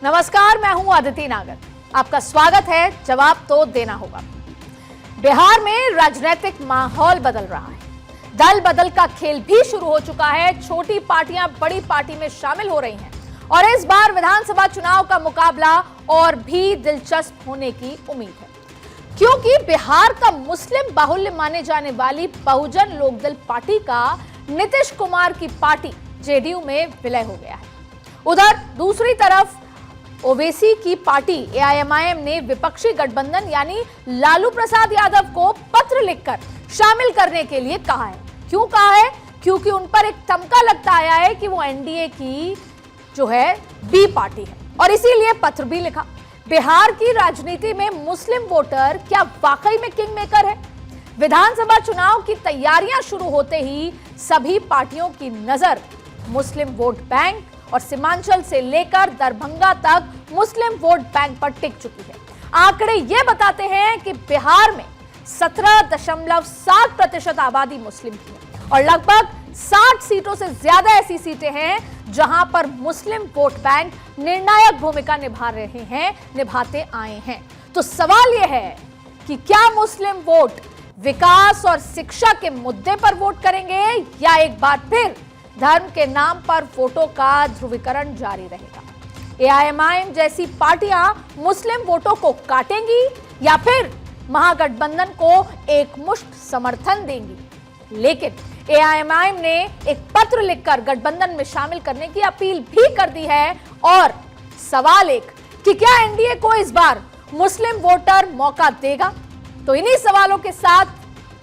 नमस्कार, मैं हूं अदिति नागर। आपका स्वागत है जवाब तो देना होगा। बिहार में राजनीतिक माहौल बदल रहा है। दल बदल का खेल भी शुरू हो चुका है। छोटी पार्टियां बड़ी पार्टी में शामिल हो रही हैं और इस बार विधानसभा चुनाव का मुकाबला और भी दिलचस्प होने की उम्मीद है, क्योंकि बिहार का मुस्लिम बाहुल्य माने जाने वाली बहुजन लोकदल पार्टी का नीतीश कुमार की पार्टी जेडीयू में विलय हो गया है। उधर दूसरी तरफ ओवैसी की पार्टी एआईएमआईएम ने विपक्षी गठबंधन यानी लालू प्रसाद यादव को पत्र लिखकर शामिल करने के लिए कहा है। क्यों कहा है? क्योंकि उन पर एक तमका लगता आया है कि वो एनडीए की जो है बी पार्टी है और इसीलिए पत्र भी लिखा। बिहार की राजनीति में मुस्लिम वोटर क्या वाकई में किंग मेकर है? विधानसभा चुनाव की तैयारियां शुरू होते ही सभी पार्टियों की नजर मुस्लिम वोट बैंक और सीमांचल से लेकर दरभंगा तक मुस्लिम वोट बैंक पर टिक चुकी है। आंकड़े ये बताते हैं कि बिहार में 17.7% आबादी मुस्लिम की है और लगभग 60 सीटों से ज्यादा ऐसी सीटें हैं जहां पर मुस्लिम वोट बैंक निर्णायक भूमिका निभाते आए हैं। तो सवाल यह है कि क्या मुस्लिम वोट विकास और शिक्षा के मुद्दे पर वोट करेंगे या एक बार फिर धर्म के नाम पर वोटों का ध्रुवीकरण जारी रहेगा? एआईएमआईएम जैसी पार्टियां मुस्लिम वोटों को काटेंगी या फिर महागठबंधन को एकमुश्त समर्थन देंगी? लेकिन एआईएमआईएम ने एक पत्र लिखकर गठबंधन में शामिल करने की अपील भी कर दी है और सवाल एक कि क्या एनडीए को इस बार मुस्लिम वोटर मौका देगा? तो इन्हीं सवालों के साथ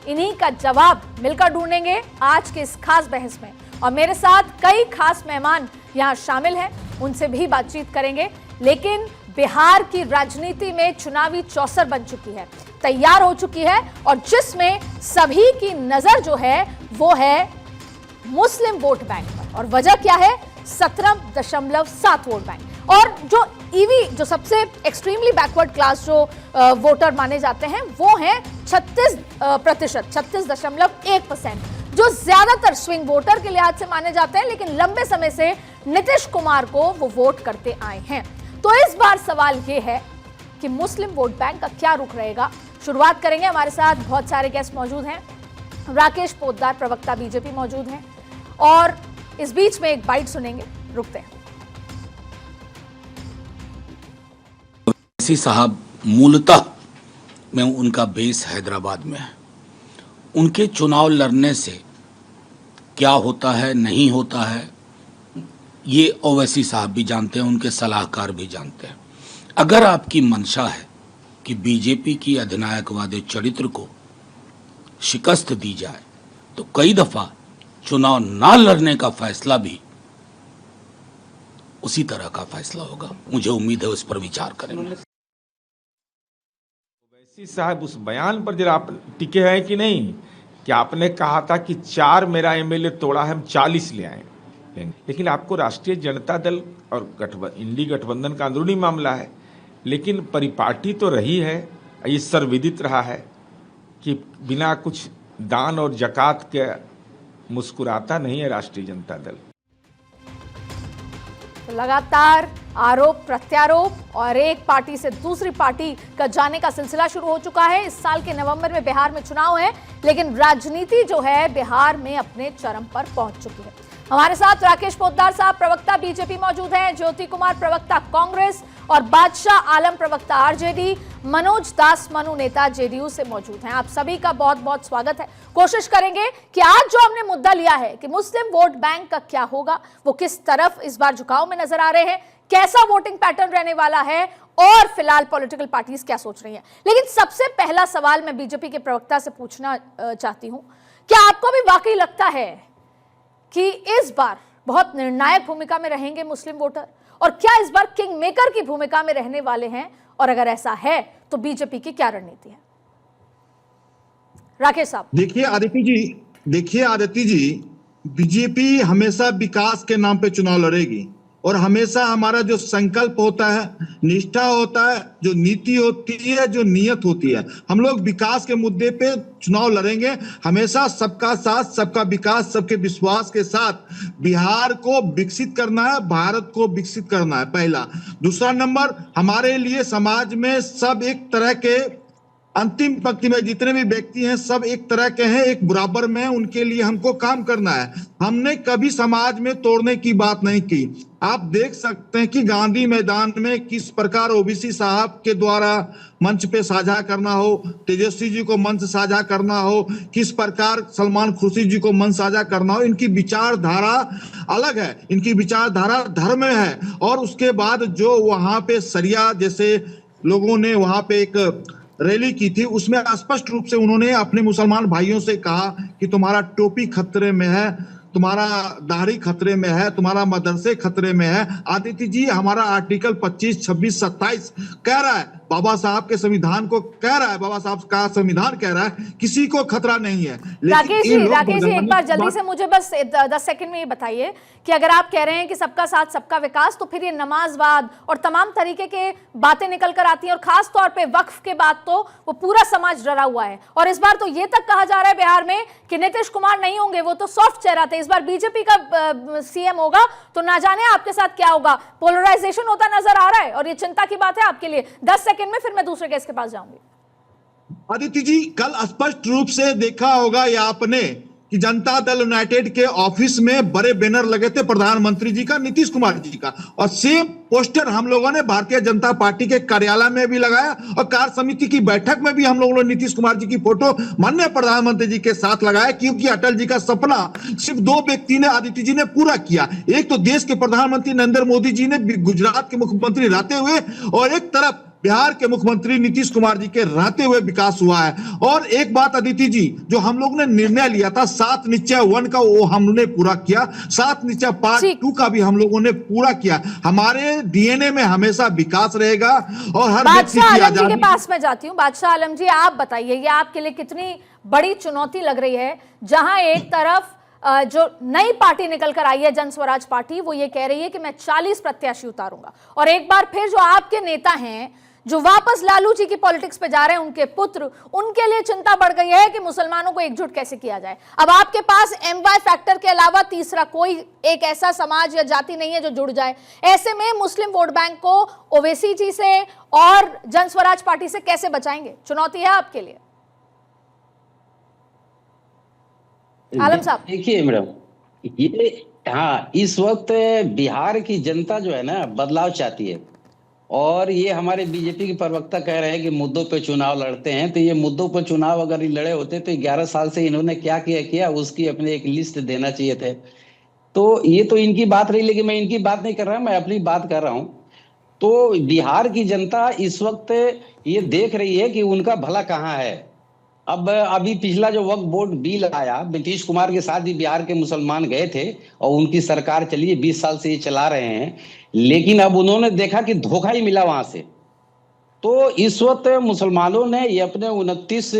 इन्हीं का जवाब मिलकर ढूंढेंगे आज के इस खास बहस में। और मेरे साथ कई खास मेहमान यहां शामिल हैं, उनसे भी बातचीत करेंगे। लेकिन बिहार की राजनीति में चुनावी चौसर बन चुकी है, तैयार हो चुकी है और जिसमें सभी की नजर जो है वो है मुस्लिम वोट बैंक पर। और वजह क्या है? 17.7 वोट बैंक। और जो ईवी जो सबसे एक्सट्रीमली बैकवर्ड क्लास जो वोटर माने जाते हैं वो हैं 36%, जो ज्यादातर स्विंग वोटर के लिहाज से माने जाते हैं, लेकिन लंबे समय से नीतीश कुमार को वो वोट करते आए हैं। तो इस बार सवाल ये है कि मुस्लिम वोट बैंक का क्या रुख रहेगा। शुरुआत करेंगे, हमारे साथ बहुत सारे गेस्ट मौजूद हैं। राकेश पोद्दार, प्रवक्ता बीजेपी मौजूद हैं और इस बीच में एक बाइट सुनेंगे, रुकते हैं। ओवैसी साहब मूलतः में उनका बेस हैदराबाद में है। उनके चुनाव लड़ने से क्या होता है नहीं होता है ये ओवैसी साहब भी जानते हैं, उनके सलाहकार भी जानते हैं। अगर आपकी मंशा है कि बीजेपी की अधिनायकवादी चरित्र को शिकस्त दी जाए तो कई दफा चुनाव ना लड़ने का फैसला भी उसी तरह का फैसला होगा। मुझे उम्मीद है उस पर विचार करेंगे। ओवैसी साहब उस बयान पर जरा आप टिके हैं कि नहीं, कि आपने कहा था कि 4 मेरा एमएलए तोड़ा है, हम 40 ले आए। लेकिन आपको राष्ट्रीय जनता दल और इंडी गठबंधन का अंदरूनी मामला है, लेकिन परिपाटी तो रही है, ये सर्वविदित रहा है कि बिना कुछ दान और जकात के मुस्कुराता नहीं है राष्ट्रीय जनता दल। लगातार आरोप प्रत्यारोप और एक पार्टी से दूसरी पार्टी का जाने का सिलसिला शुरू हो चुका है। इस साल के नवंबर में बिहार में चुनाव है, लेकिन राजनीति जो है बिहार में अपने चरम पर पहुंच चुकी है। हमारे साथ राकेश पोद्दार साहब, प्रवक्ता बीजेपी मौजूद हैं, ज्योति कुमार, प्रवक्ता कांग्रेस और बादशाह आलम, प्रवक्ता आरजेडी, मनोज दास मनु, नेता जेडीयू से मौजूद हैं। आप सभी का बहुत बहुत स्वागत है। कोशिश करेंगे कि आज जो हमने मुद्दा लिया है कि मुस्लिम वोट बैंक का क्या होगा, वो किस तरफ इस बार झुकाव में नजर आ रहे हैं, कैसा वोटिंग पैटर्न रहने वाला है और फिलहाल पॉलिटिकल पार्टीज क्या सोच रही हैं। लेकिन सबसे पहला सवाल मैं बीजेपी के प्रवक्ता से पूछना चाहती हूं, क्या आपको भी वाकई लगता है कि इस बार बहुत निर्णायक भूमिका में रहेंगे मुस्लिम वोटर, और क्या इस बार किंग मेकर की भूमिका में रहने वाले हैं, और अगर ऐसा है तो बीजेपी की क्या रणनीति है? राकेश साहब। देखिए आदित्य जी, बीजेपी हमेशा विकास के नाम पे चुनाव लड़ेगी और हमेशा हमारा जो संकल्प होता है, निष्ठा होता है, जो नीति होती है, जो नियत होती है, हम लोग विकास के मुद्दे पे चुनाव लड़ेंगे। हमेशा सबका साथ, सबका विकास, सबके विश्वास के साथ बिहार को विकसित करना है, भारत को विकसित करना है, पहला। दूसरा नंबर, हमारे लिए समाज में सब एक तरह के, अंतिम पंक्ति में जितने भी व्यक्ति हैं सब एक तरह के हैं, एक बराबर में, उनके लिए हमको काम करना है। हमने कभी समाज में तोड़ने की बात नहीं की। आप देख सकते हैं कि गांधी मैदान में किस प्रकार ओबीसी साहब के द्वारा मंच पे साझा करना हो, तेजस्वी जी को मंच साझा करना हो, किस प्रकार सलमान खुर्शीद जी को मंच साझा करना हो। इनकी विचारधारा अलग है, इनकी विचारधारा धर्म में है। और उसके बाद जो वहां पे सरिया जैसे लोगों ने वहां पे एक रैली की थी, उसमें स्पष्ट रूप से उन्होंने अपने मुसलमान भाइयों से कहा कि तुम्हारा टोपी खतरे में है, तुम्हारा दाढ़ी खतरे में है, तुम्हारा मदरसे खतरे में है। आदित्य जी, हमारा आर्टिकल 25, 26, 27 कह रहा है, बाबा साहब के संविधान को कह रहा है, बाबा साहब का संविधान कह रहा है किसी को खतरा नहीं है। राकेश जी एक बार जल्दी से मुझे बस 10 सेकंड में ये बताइए कि अगर आप कह रहे हैं कि सबका साथ सबका विकास, तो फिर ये नमाजवाद और तमाम तरीके के बातें निकल कर आती हैं, और खास तौर पे वक्फ के बाद तो वो पूरा समाज डरा हुआ है। और इस बार तो ये तक कहा जा रहा है बिहार में कि नीतीश कुमार नहीं होंगे, वो तो सॉफ्ट चेहरा थे, इस बार बीजेपी का सीएम होगा, तो ना जाने आपके साथ क्या होगा। पोलराइजेशन होता नजर आ रहा है और ये चिंता की बात है आपके लिए। 10 सेकंड में फिर मैं दूसरे केस के पास जाऊंगी। आदित्य जी, कल स्पष्ट रूप से देखा होगा या आपने कि जनता दल यूनाइटेड के ऑफिस में बड़े बैनर लगे थे प्रधानमंत्री जी का, नीतीश कुमार जी का, और सेम पोस्टर हम लोगों ने भारतीय जनता पार्टी के कार्यालय में भी लगाया और कार्य समिति की बैठक में भी हम लोगों ने नीतीश कुमार जी की फोटो माननीय प्रधानमंत्री जी के साथ लगाया, क्योंकि अटल जी का सपना सिर्फ दो व्यक्ति ने, आदित्य जी ने पूरा किया। एक तो देश के प्रधानमंत्री नरेंद्र मोदी जी ने गुजरात के मुख्यमंत्री रहते हुए, और एक तरफ बिहार के मुख्यमंत्री नीतीश कुमार जी के रहते हुए विकास हुआ है। और एक बात अदिति जी, जो हम लोग ने निर्णय लिया था 7 निश्चय 1 का, वो हमने पूरा किया। 7 निश्चय पार्ट 2 का भी हम लोगों ने पूरा किया। हमारे डीएनए में हमेशा विकास रहेगा और हर व्यक्ति की आजादी। के पास में जाती हूँ। बादशाह आलम जी, आप बताइए, ये आपके लिए कितनी बड़ी चुनौती लग रही है, जहां एक तरफ जो नई पार्टी निकल कर आई है जन स्वराज पार्टी, वो ये कह रही है कि मैं 40 प्रत्याशी उतारूंगा, और एक बार फिर जो आपके नेता हैं जो वापस लालू जी की पॉलिटिक्स पे जा रहे हैं, उनके पुत्र, उनके लिए चिंता बढ़ गई है कि मुसलमानों को एकजुट कैसे किया जाए। अब आपके पास एमवाई फैक्टर के अलावा तीसरा कोई एक ऐसा समाज या जाति नहीं है जो जुड़ जाए। ऐसे में मुस्लिम वोट बैंक को ओवैसी जी से और जन स्वराज पार्टी से कैसे बचाएंगे? चुनौती है आपके लिए। आलम साहब, देखिए मैडम, ये हाँ, इस वक्त बिहार की जनता जो है ना बदलाव चाहती है, और ये हमारे बीजेपी के प्रवक्ता कह रहे हैं कि मुद्दों पे चुनाव लड़ते हैं। तो ये मुद्दों पे चुनाव अगर लड़े होते तो 11 साल से इन्होंने क्या किया उसकी अपने एक लिस्ट देना चाहिए थे। तो ये तो इनकी बात रही, लेकिन मैं इनकी बात नहीं कर रहा, मैं अपनी बात कर रहा हूँ। तो बिहार की जनता इस वक्त ये देख रही है कि उनका भला कहाँ है। अब अभी पिछला जो वक्फ बोर्ड बिल आया, नीतीश कुमार के साथ भी बिहार के मुसलमान गए थे और उनकी सरकार चली है, 20 साल से ये चला रहे हैं, लेकिन अब उन्होंने देखा कि धोखा ही मिला वहां से। तो इस वक्त मुसलमानों ने ये अपने 29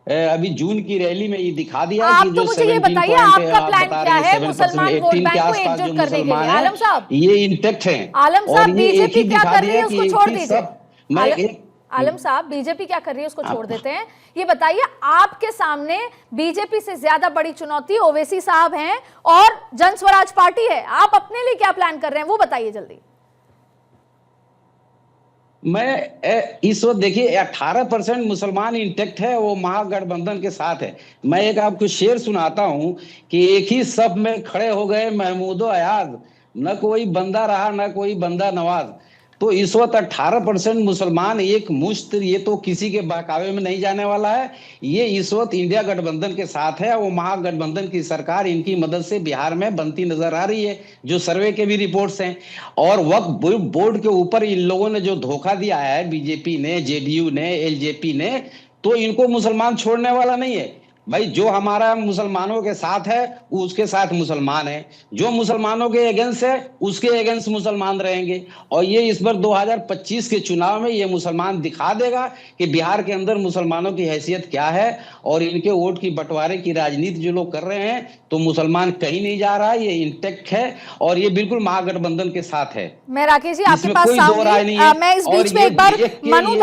अभी जून की रैली में ये दिखा दिया कि जो 17.8% ये इंटेक्ट है। आलम साहब, बीजेपी क्या कर रही है उसको छोड़ दीजिए। आलम साहब, बीजेपी क्या कर रही है उसको छोड़ देते हैं। ये बताइए, आपके सामने बीजेपी से ज्यादा बड़ी चुनौती ओवैसी साहब हैं और जन स्वराज पार्टी है। आप अपने लिए क्या प्लान कर रहे हैं वो बताइए जल्दी। मैं इस वक्त देखिए 18% मुसलमान इंटेक्ट है, वो महागठबंधन के साथ है। मैं एक आपको शेर सुनाता हूं कि एक ही सफ में खड़े हो गए महमूदो अयाज, न कोई बंदा रहा न कोई बंदा नवाज। तो इस वक्त 18% मुसलमान एक मुश्त, ये तो किसी के बहकावे में नहीं जाने वाला है। ये इस वक्त इंडिया गठबंधन के साथ है। वो महागठबंधन की सरकार इनकी मदद से बिहार में बनती नजर आ रही है, जो सर्वे के भी रिपोर्ट्स हैं। और वक्फ बोर्ड के ऊपर इन लोगों ने जो धोखा दिया है, बीजेपी ने, जेडीयू ने, एलजेपी ने, तो इनको मुसलमान छोड़ने वाला नहीं है। भाई जो हमारा मुसलमानों के साथ है वो उसके साथ मुसलमान है, जो मुसलमानों के अगेंस्ट है उसके अगेंस्ट मुसलमान रहेंगे। और ये इस बार 2025 के चुनाव में ये मुसलमान दिखा देगा कि बिहार के अंदर मुसलमानों की हैसियत क्या है। और इनके वोट की बंटवारे की राजनीति जो लोग कर रहे हैं, तो मुसलमान कहीं नहीं जा रहा है, ये इंटेक्ट है और ये बिल्कुल महागठबंधन के साथ है। मैं राकेश जी आपके पास आऊंगी, मैं इस बीच में एक बार मनु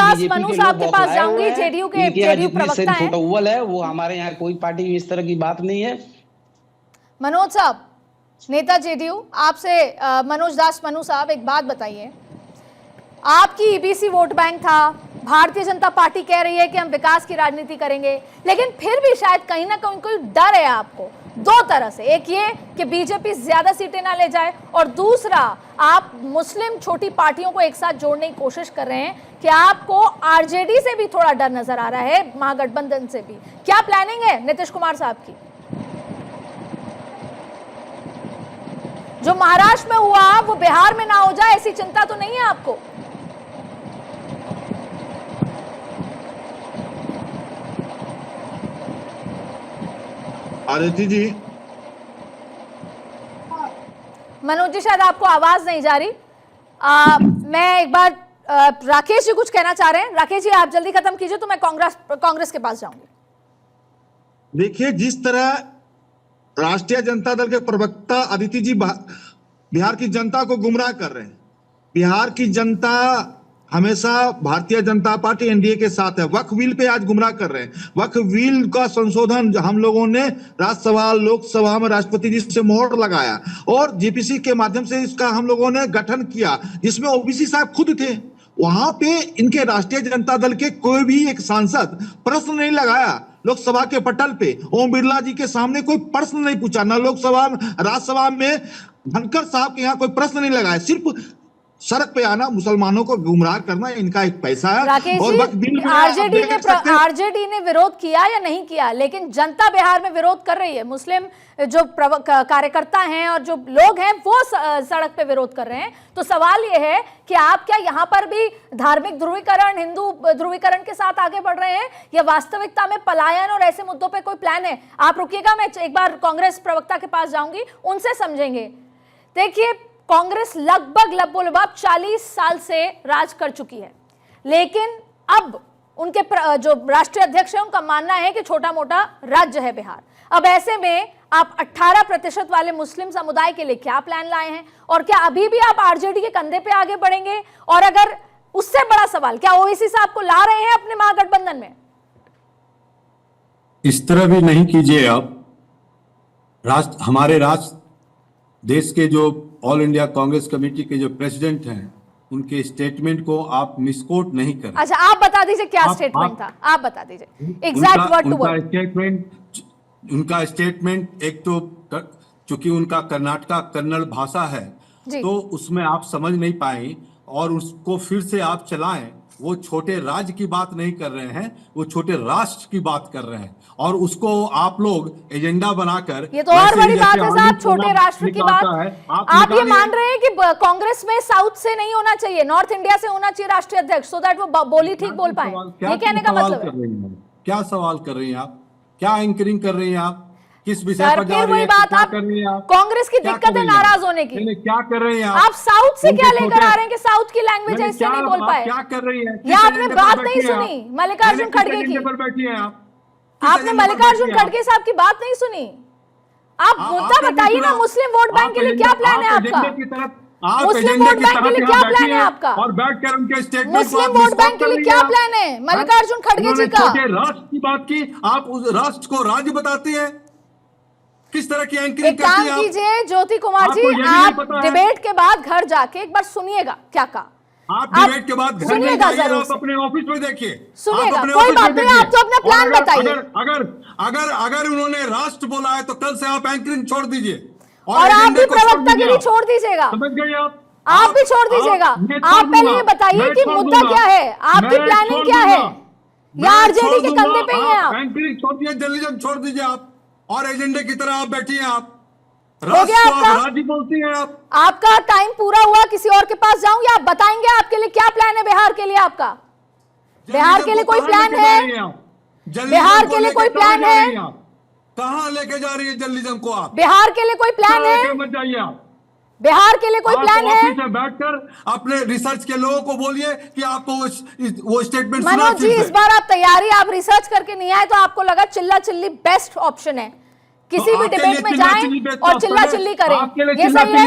साहब के पास जाऊंगी, जेडीयू प्रवक्ता हैं। अव्वल है वो, हमारे यहाँ कोई पार्टी में इस तरह की बात नहीं है। मनोज साहब, नेता जेडीयू, आपसे मनोज दास मनु साहब एक बात बताइए, आपकी ईबीसी वोट बैंक था, भारतीय जनता पार्टी कह रही है कि हम विकास की राजनीति करेंगे, लेकिन फिर भी शायद कहीं ना कहीं कोई डर है आपको दो तरह से, एक ये कि बीजेपी ज्यादा सीटें ना ले जाए, और दूसरा आप मुस्लिम छोटी पार्टियों को एक साथ जोड़ने की कोशिश कर रहे हैं कि आपको आरजेडी से भी थोड़ा डर नजर आ रहा है, महागठबंधन से भी। क्या प्लानिंग है नीतीश कुमार साहब की? जो महाराष्ट्र में हुआ वो बिहार में ना हो जाए, ऐसी चिंता तो नहीं है आपको? आदित्य जी, मनोज जी शायद आपको आवाज नहीं जा रही। मैं एक बार राकेश जी कुछ कहना चाह रहे हैं। राकेश जी आप जल्दी खत्म कीजिए तो मैं कांग्रेस के पास जाऊंगी। देखिए, जिस तरह राष्ट्रीय जनता दल के प्रवक्ता आदित्य जी बिहार की जनता को गुमराह कर रहे हैं। बिहार की जनता हमेशा भारतीय जनता पार्टी एनडीए के साथ है। वक्फ बिल पे आज गुमराह कर रहे हैं। वक्फ बिल का संशोधन हम लोगों ने राज्यसभा लोकसभा में राष्ट्रपति जी से मोहर लगाया और जेपीसी के माध्यम से इसका हम लोगों ने गठन किया, जिसमें ओबीसी साहब खुद थे। वहां पे इनके राष्ट्रीय जनता दल के कोई भी एक सांसद प्रश्न नहीं लगाया। लोकसभा के पटल पे ओम बिरला जी के सामने कोई प्रश्न नहीं पूछा, ना लोकसभा राज्यसभा में धनखड़ साहब के यहाँ कोई प्रश्न नहीं लगाया। सिर्फ सड़क पे आना, मुसलमानों को गुमराह करना इनका एक पैसा है। और आरजेडी ने विरोध किया या नहीं किया, लेकिन जनता बिहार में विरोध कर रही है। मुस्लिम जो कार्यकर्ता हैं और जो लोग हैं वो सड़क पे विरोध कर रहे हैं। तो सवाल ये है कि आप क्या यहाँ पर भी धार्मिक ध्रुवीकरण, हिंदू ध्रुवीकरण के साथ आगे बढ़ रहे हैं या वास्तविकता में पलायन और ऐसे मुद्दों पे कोई प्लान है? आप रुकिएगा, मैं एक बार कांग्रेस प्रवक्ता के पास जाऊंगी, उनसे समझेंगे। देखिए, कांग्रेस लगभग 40 साल से राज कर चुकी है, लेकिन अब उनके जो राष्ट्रीय अध्यक्ष है उनका मानना है कि छोटा मोटा राज्य है बिहार। अब ऐसे में आप 18% वाले मुस्लिम समुदाय के लिए क्या प्लान लाए हैं, और क्या अभी भी आप आरजेडी के कंधे पे आगे बढ़ेंगे? और अगर उससे बड़ा सवाल, क्या ओवैसी साहब को ला रहे हैं अपने महागठबंधन में? इस तरह भी नहीं कीजिए आप। हमारे देश के जो ऑल इंडिया कांग्रेस कमेटी के जो प्रेसिडेंट हैं, उनके स्टेटमेंट को आप मिसकोट नहीं करें। अच्छा, आप बता दीजिए क्या स्टेटमेंट था, आप बता दीजिए एग्जैक्ट वर्ड टू वर्ड। उनका स्टेटमेंट एक तो चूंकि उनका कर्नाटका कन्नड़ भाषा है तो उसमें आप समझ नहीं पाए और उसको फिर से आप चलाएं। वो छोटे राज्य की बात नहीं कर रहे हैं, वो छोटे राष्ट्र की बात कर रहे हैं, और उसको आप लोग एजेंडा बनाकर, ये तो और बड़ी बात है साहब, छोटे राष्ट्र की बात। आप ये मान रहे हैं कि कांग्रेस में साउथ से नहीं होना चाहिए, नॉर्थ इंडिया से होना चाहिए राष्ट्रीय अध्यक्ष, सो दैट वो बोली ठीक बोल पाए, ये कहने का मतलब है? क्या सवाल कर रही हैं आप? क्या एंकरिंग कर रही हैं आप? किस विषय पर जा रही है? क्या कर रही हैं आप? कांग्रेस की दिक्कत है नाराज होने की। क्या कर रही हैं आप? साउथ से क्या लेकर आ रहे हैं कि साउथ की लैंग्वेज है इससे नहीं बोल पाए? क्या कर रही है? या आपने बात नहीं सुनी मल्लिकार्जुन खड़गे की? बैठी हैं आप? आपने मल्लिकार्जुन खड़गे साहब की बात नहीं सुनी? आप मुद्दा बताइए ना, मुस्लिम वोट बैंक के लिए क्या प्लान है आपका? मुस्लिम वोट बैंक के लिए क्या प्लान है आपका? और बैठकर उनके स्टेटमेंट, मुस्लिम वोट बैंक के लिए क्या प्लान है मल्लिकार्जुन खड़गे जी का? राष्ट्र की बात की, आप उस राष्ट्र को राज्य बताते हैं। किस तरह की एंकरिंग एक काम कीजिए ज्योति कुमार जी, आप डिबेट के बाद घर जाके एक बार सुनिएगा क्या कहा। आप डिबेट के बाद घर में जाइए, आप अपने ऑफिस में देखिए, सुनिएगा, कोई बात नहीं, आप तो अपना प्लान बताइए। अगर उन्होंने राष्ट्र बोला है तो कल से आप एंकरिंग छोड़ दीजिए और आप भी प्रवक्तागिरी छोड़ दीजिएगा। समझ गए आप भी छोड़ दीजिएगा। आप पहले ये बताइए कि मुद्दा क्या है, आपकी प्लानिंग क्या है, या आरजेडी के कंधे पे ही हैं आप? एंकरिंग छोड़ दीजिए, जर्नलिज्म छोड़ दीजिए आप, और एजेंडे की तरह आप बैठिए। आप हो गया आपका? राज्य बोलती हैं आप। आपका टाइम पूरा हुआ, किसी और के पास जाऊं या आप बताएंगे आपके लिए क्या प्लान है बिहार के लिए? आपका बिहार के लिए कोई प्लान है? बिहार के लिए कोई प्लान है? कहाँ लेके जा रही है जर्नलिज्म को आप? बिहार के लिए कोई प्लान है? मत जाइए आप। बिहार के लिए कोई प्लान है? ऑफिस में बैठकर अपने रिसर्च के लोगों को बोलिए कि आपको वो स्टेटमेंट मनोज जी, इस बार आप तैयारी, आप रिसर्च करके नहीं आए तो आपको लगा चिल्ला चिल्ली बेस्ट ऑप्शन है, किसी भी डिबेट में जाएं और चिल्ला चिल्ली करें, ये सही है?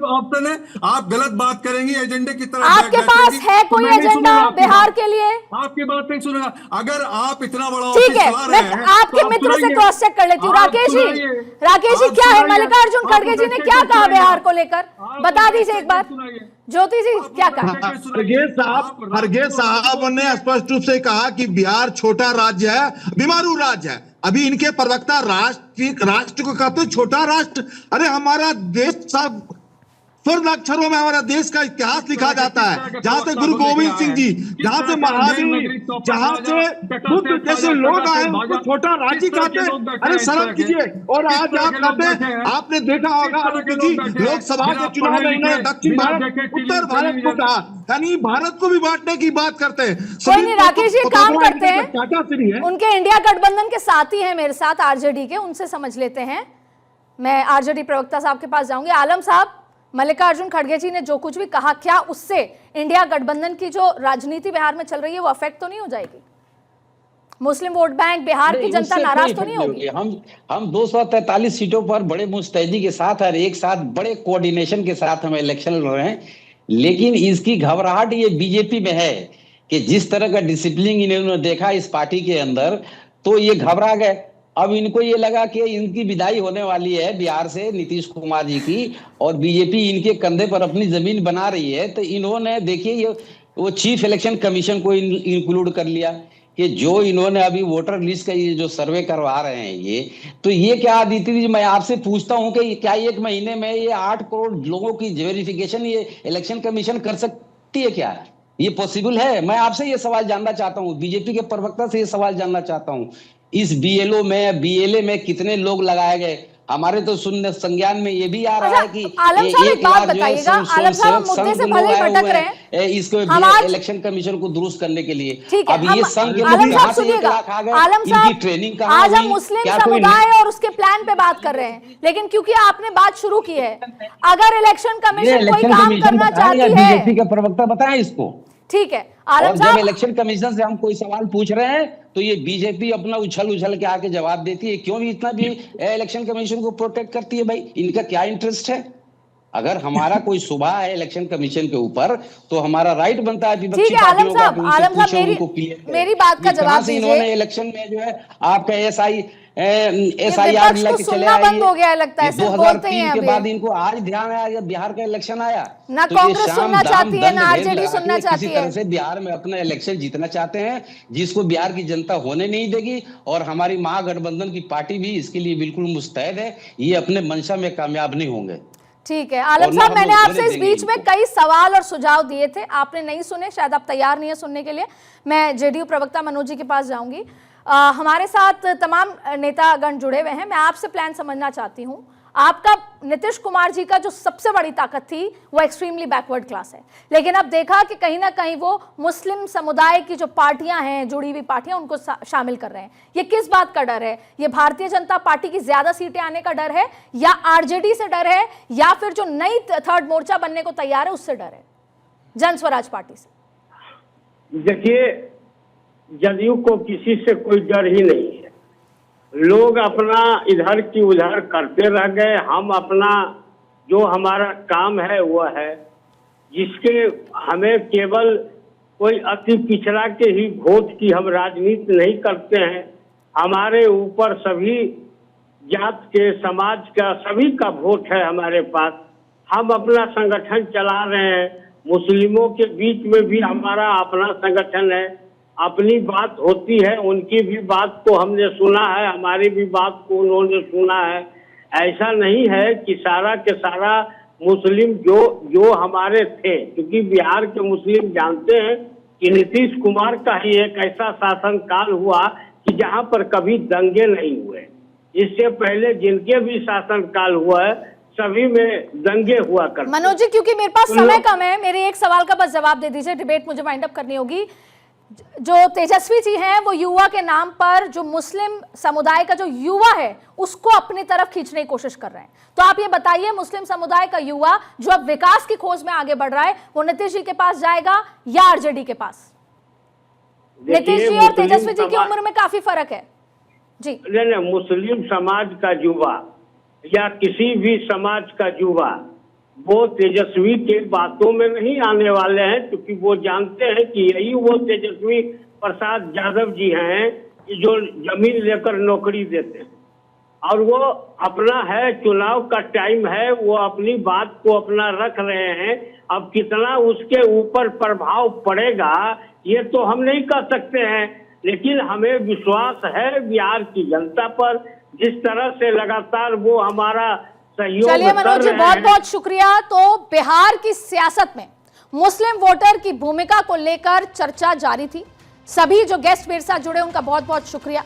ऑप्शन है। आप गलत बात करेंगे एजेंडे की तरफ। आपके पास है कोई एजेंडा बिहार के लिए? आपकी बात नहीं सुनेगा। अगर आप इतना बड़ा ठीक है, मैं आपके मित्र से क्रॉस चेक कर लेती हूँ। राकेश जी क्या है, मल्लिकार्जुन खड़गे जी ने क्या कहा बिहार को लेकर, बता दीजिए एक बार। ज्योति जी क्या कहा? खड़गे साहब ने स्पष्ट रूप से कहा कि बिहार छोटा राज्य है, बीमारू राज्य है। अभी इनके प्रवक्ता राष्ट्र को कहते छोटा राष्ट्र। अरे हमारा देश साहब स्वर्ण अक्षरों में हमारा देश का इतिहास लिखा जाता है, जहां से गुरु गोविंद सिंह जी, जहां से महावीर, जहां से बुद्ध जैसे लोग आए, उनको छोटा राज्य कहते हैं। अरे शर्म कीजिए। और आज आप कहते हैं, आपने देखा होगा जी लोकसभा के चुनाव में इन्होंने दक्षिण भारत उत्तर भारत को कहा, यानी भारत को भी बांटने की बात करते हैं। कोई नहीं, राकेश जी काम करते हैं, उनके इंडिया गठबंधन के साथी हैं मेरे साथ आरजेडी के, उनसे समझ लेते हैं। मैं आरजेडी प्रवक्ता साहब के पास जाऊंगी। आलम साहब, मल्लिकार्जुन खड़गे जी ने जो कुछ भी कहा, क्या उससे इंडिया गठबंधन की जो राजनीति बिहार में चल रही है वो अफेक्ट तो नहीं हो जाएगी? मुस्लिम वोट बैंक, बिहार की जनता नाराज तो नहीं होगी? हम 243 सीटों पर बड़े मुस्तैदी के साथ और एक साथ बड़े कोऑर्डिनेशन के साथ हम इलेक्शन लड़ रहे हैं, लेकिन इसकी घबराहट ये बीजेपी में है कि जिस तरह का डिसिप्लिन इन्होंने देखा इस पार्टी के अंदर, तो ये घबरा गए। अब इनको ये लगा कि इनकी विदाई होने वाली है बिहार से नीतीश कुमार जी की, और बीजेपी इनके कंधे पर अपनी जमीन बना रही है, तो इन्होंने देखिए ये वो चीफ इलेक्शन कमीशन को इंक्लूड कर लिया कि जो इन्होंने अभी वोटर लिस्ट का ये जो सर्वे करवा रहे हैं ये, तो ये क्या आदित्य जी, मैं आपसे पूछता हूं कि क्या एक महीने में ये 8 करोड़ लोगों की वेरिफिकेशन ये इलेक्शन कमीशन कर सकती है? क्या ये पॉसिबल है? मैं आपसे ये सवाल जानना चाहता हूँ, बीजेपी के प्रवक्ता से ये सवाल जानना चाहता हूँ। इस बीएलओ में, बीएलए में कितने लोग लगाए गए? हमारे तो सुनने संज्ञान में ये भी आ रहा है कि आलम साहब एक बात बताइएगा, आलम साहब मुद्दे से भले ही भटक रहे हैं, इसको इलेक्शन कमीशन को दुरुस्त करने के लिए। ठीक है, अब ये संघ के आलम साहब सुनिएगा, आलम साहब ट्रेनिंग आज हम मुस्लिम समुदाय और उसके प्लान पे बात कर रहे हैं, लेकिन क्योंकि आपने बात शुरू की है, अगर इलेक्शन कमीशन कोई काम करना चाहती है, बीजेपी के प्रवक्ता बताएं इसको। ठीक है आलम साहब, जब इलेक्शन कमीशन से हम कोई सवाल पूछ रहे हैं तो ये बीजेपी अपना उछल के आके जवाब देती है। क्यों भी इतना भी इलेक्शन कमीशन को प्रोटेक्ट करती है? भाई इनका क्या इंटरेस्ट है? अगर हमारा कोई सुबह है इलेक्शन कमीशन के ऊपर तो हमारा राइट बनता है ठीक है आलम साहब, मेरी बात का जवाब दीजिए। इन्होंने इलेक्शन में जो है आपका SIR सुनना बंद हो गया लगता है, सिर्फ बोलते हैं के बाद इनको आज ध्यान आया बिहार का इलेक्शन आया, ना कांग्रेस सुनना चाहती है ना आरजेडी सुनना चाहती है। किसी तरह से बिहार में अपना इलेक्शन जीतना चाहते हैं, जिसको बिहार की जनता होने नहीं देगी, और हमारी महागठबंधन की पार्टी भी इसके लिए बिल्कुल मुस्तैद है, ये अपने मंशा में कामयाब नहीं होंगे। ठीक है आलम साहब, मैंने आपसे इस बीच में कई सवाल और सुझाव दिए थे, आपने नहीं सुने, शायद आप तैयार नहीं है सुनने के लिए। मैं जेडीयू प्रवक्ता मनोज जी के पास जाऊंगी। हमारे साथ तमाम नेतागण जुड़े हुए हैं। मैं आपसे प्लान समझना चाहती हूं। आपका नीतीश कुमार जी का जो सबसे बड़ी ताकत थी वो एक्सट्रीमली बैकवर्ड क्लास है, लेकिन अब देखा कि कहीं ना कहीं वो मुस्लिम समुदाय की जो पार्टियां हैं, जुड़ी हुई पार्टियां, उनको शामिल कर रहे हैं। ये किस बात का डर है? ये भारतीय जनता पार्टी की ज्यादा सीटें आने का डर है, या आरजेडी से डर है, या फिर जो नई थर्ड मोर्चा बनने को तैयार है उससे डर है, जन स्वराज पार्टी से? देखिए, जदयू को किसी से कोई डर ही नहीं है। लोग अपना इधर की उधर करते रह गए। हम अपना जो हमारा काम है वो है, जिसके हमें केवल कोई अति पिछड़ा के ही वोट की हम राजनीति नहीं करते हैं। हमारे ऊपर सभी जात के, समाज का, सभी का वोट है हमारे पास। हम अपना संगठन चला रहे हैं। मुस्लिमों के बीच में भी हमारा अपना संगठन है, अपनी बात होती है, उनकी भी बात को हमने सुना है, हमारी भी बात को उन्होंने सुना है। ऐसा नहीं है कि सारा के सारा मुस्लिम जो हमारे थे, क्योंकि बिहार के मुस्लिम जानते हैं कि नीतीश कुमार का ही एक ऐसा शासनकाल हुआ कि जहां पर कभी दंगे नहीं हुए। इससे पहले जिनके भी शासनकाल हुआ है सभी में दंगे हुआ करते। मनोज जी, क्योंकि मेरे पास समय कम है, मेरे एक सवाल का बस जवाब दे दीजिए, डिबेट मुझे वाइंड अप करनी होगी। जो तेजस्वी जी हैं वो युवा के नाम पर जो मुस्लिम समुदाय का जो युवा है उसको अपनी तरफ खींचने की कोशिश कर रहे हैं। तो आप ये बताइए, मुस्लिम समुदाय का युवा जो अब विकास की खोज में आगे बढ़ रहा है वो नीतीश जी के पास जाएगा या आरजेडी के पास? नीतीश जी और तेजस्वी जी की उम्र में काफी फर्क है जी। नहीं, मुस्लिम समाज का युवा या किसी भी समाज का युवा वो तेजस्वी के बातों में नहीं आने वाले हैं, क्योंकि वो जानते हैं कि यही वो तेजस्वी प्रसाद यादव जी हैं जो जमीन लेकर नौकरी देते हैं। और वो अपना है, चुनाव का टाइम है, वो अपनी बात को अपना रख रहे हैं। अब कितना उसके ऊपर प्रभाव पड़ेगा ये तो हम नहीं कह सकते हैं, लेकिन हमें विश्वास है बिहार की जनता पर, जिस तरह से लगातार वो हमारा सहयोग। चलिए मनोज जी, बहुत बहुत शुक्रिया। तो बिहार की सियासत में मुस्लिम वोटर की भूमिका को लेकर चर्चा जारी थी। सभी जो गेस्ट मेरे साथ जुड़े उनका बहुत बहुत शुक्रिया।